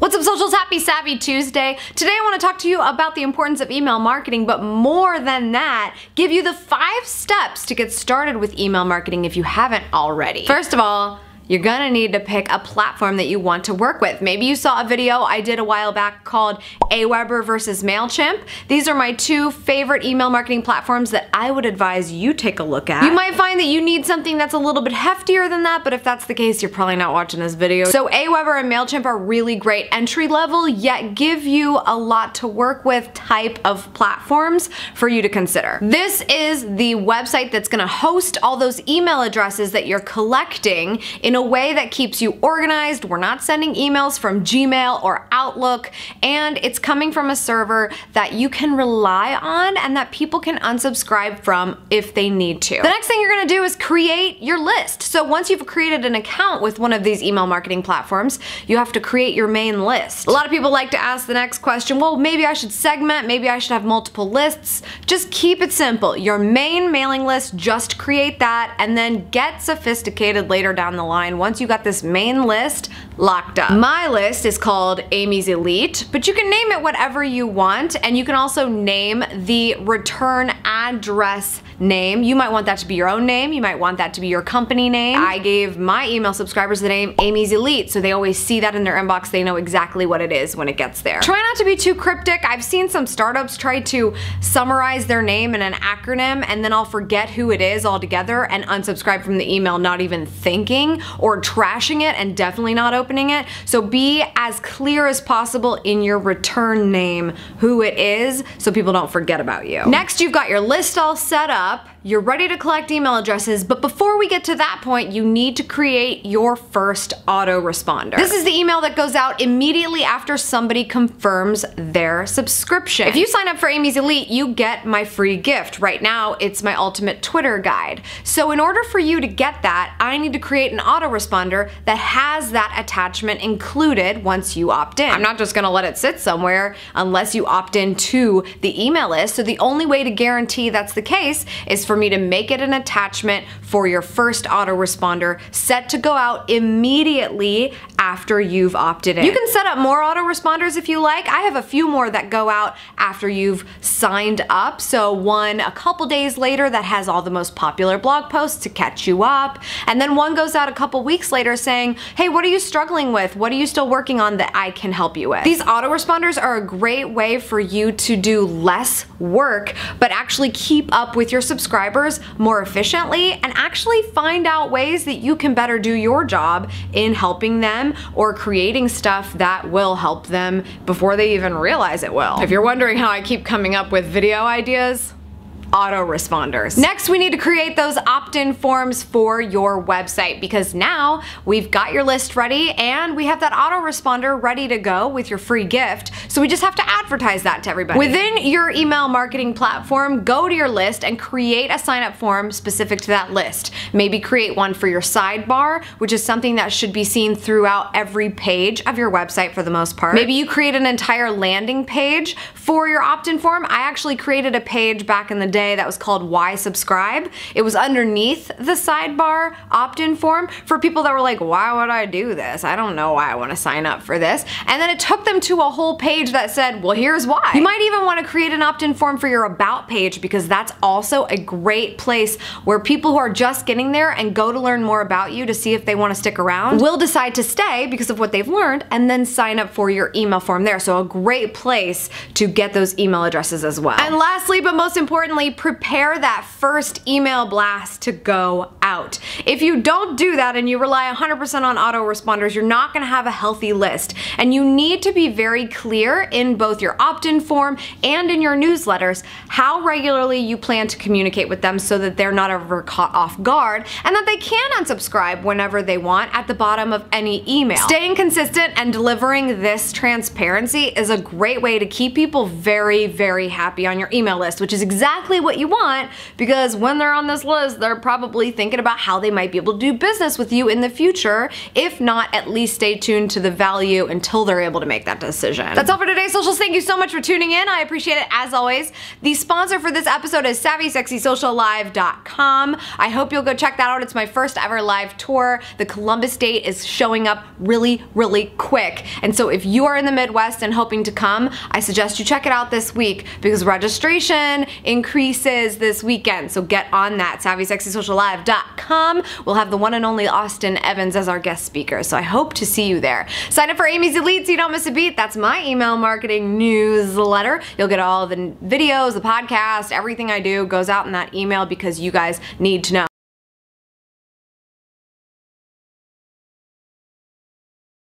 What's up, socials? Happy Savvy Tuesday. Today I want to talk to you about the importance of email marketing, but more than that, give you the 5 steps to get started with email marketing if you haven't already. First of all, you're gonna need to pick a platform that you want to work with. Maybe you saw a video I did a while back called Aweber versus MailChimp. These are my 2 favorite email marketing platforms that I would advise you take a look at. You might find that you need something that's a little bit heftier than that, but if that's the case, you're probably not watching this video. So Aweber and MailChimp are really great entry level, yet give you a lot to work with type of platforms for you to consider. This is the website that's gonna host all those email addresses that you're collecting in a way that keeps you organized. We're not sending emails from Gmail or Outlook, and it's coming from a server that you can rely on and that people can unsubscribe from if they need to. The next thing you're gonna do is create your list. So once you've created an account with one of these email marketing platforms, you have to create your main list. A lot of people like to ask the next question, well, maybe I should segment, maybe I should have multiple lists. Just keep it simple. Your main mailing list, just create that and then get sophisticated later down the line once you got this main list locked up. My list is called Amy's Elite, but you can name it whatever you want, and you can also name the return address name. You might want that to be your own name, you might want that to be your company name. I gave my email subscribers the name Amy's Elite, so they always see that in their inbox, they know exactly what it is when it gets there. Try not to be too cryptic. I've seen some startups try to summarize their name in an acronym and then I'll forget who it is altogether and unsubscribe from the email, not even thinking, or trashing it and definitely not opening it. So be as clear as possible in your return name who it is so people don't forget about you. Next, you've got your list all set up. You're ready to collect email addresses, but before we get to that point, you need to create your first autoresponder. This is the email that goes out immediately after somebody confirms their subscription. If you sign up for Amy's Elite, you get my free gift. Right now, it's my ultimate Twitter guide. So in order for you to get that, I need to create an autoresponder that has that attachment included once you opt in. I'm not just gonna let it sit somewhere unless you opt into the email list. So the only way to guarantee that's the case is for me to make it an attachment for your first autoresponder set to go out immediately after you've opted in. You can set up more autoresponders if you like. I have a few more that go out after you've signed up. So one a couple days later that has all the most popular blog posts to catch you up. And then one goes out a couple weeks later saying, hey, what are you struggling with? What are you still working on that I can help you with? These autoresponders are a great way for you to do less work, but actually keep up with your subscribers more efficiently and actually find out ways that you can better do your job in helping them or creating stuff that will help them before they even realize it will. If you're wondering how I keep coming up with video ideas, autoresponders. Next, we need to create those opt-in forms for your website because now we've got your list ready and we have that autoresponder ready to go with your free gift. So we just have to advertise that to everybody. Within your email marketing platform, go to your list and create a sign-up form specific to that list. Maybe create one for your sidebar, which is something that should be seen throughout every page of your website for the most part. Maybe you create an entire landing page for your opt-in form. I actually created a page back in the day that was called Why Subscribe. It was underneath the sidebar opt-in form for people that were like, why would I do this? I don't know why I want to sign up for this. And then it took them to a whole page that said, well, here's why. You might even want to create an opt-in form for your About page because that's also a great place where people who are just getting there and go to learn more about you to see if they want to stick around will decide to stay because of what they've learned and then sign up for your email form there. So a great place to get those email addresses as well. And lastly, but most importantly, prepare that first email blast to go out. If you don't do that and you rely 100% on autoresponders, you're not gonna have a healthy list. And you need to be very clear in both your opt-in form and in your newsletters how regularly you plan to communicate with them so that they're not ever caught off guard and that they can unsubscribe whenever they want at the bottom of any email. Staying consistent and delivering this transparency is a great way to keep people very, very happy on your email list, which is exactly what you want because when they're on this list, they're probably thinking thinking about how they might be able to do business with you in the future. If not, at least stay tuned to the value until they're able to make that decision. That's all for today's socials. Thank you so much for tuning in. I appreciate it as always. The sponsor for this episode is SavvySexySocialLive.com. I hope you'll go check that out. It's my first ever live tour. The Columbus date is showing up really, really quick. And so if you are in the Midwest and hoping to come, I suggest you check it out this week because registration increases this weekend. So get on that. SavvySexySocialLive.com. We'll have the one and only Austin Evans as our guest speaker. So I hope to see you there. Sign up for Amy's Elite so you don't miss a beat. That's my email marketing newsletter. You'll get all the videos, the podcast, everything I do goes out in that email because you guys need to know.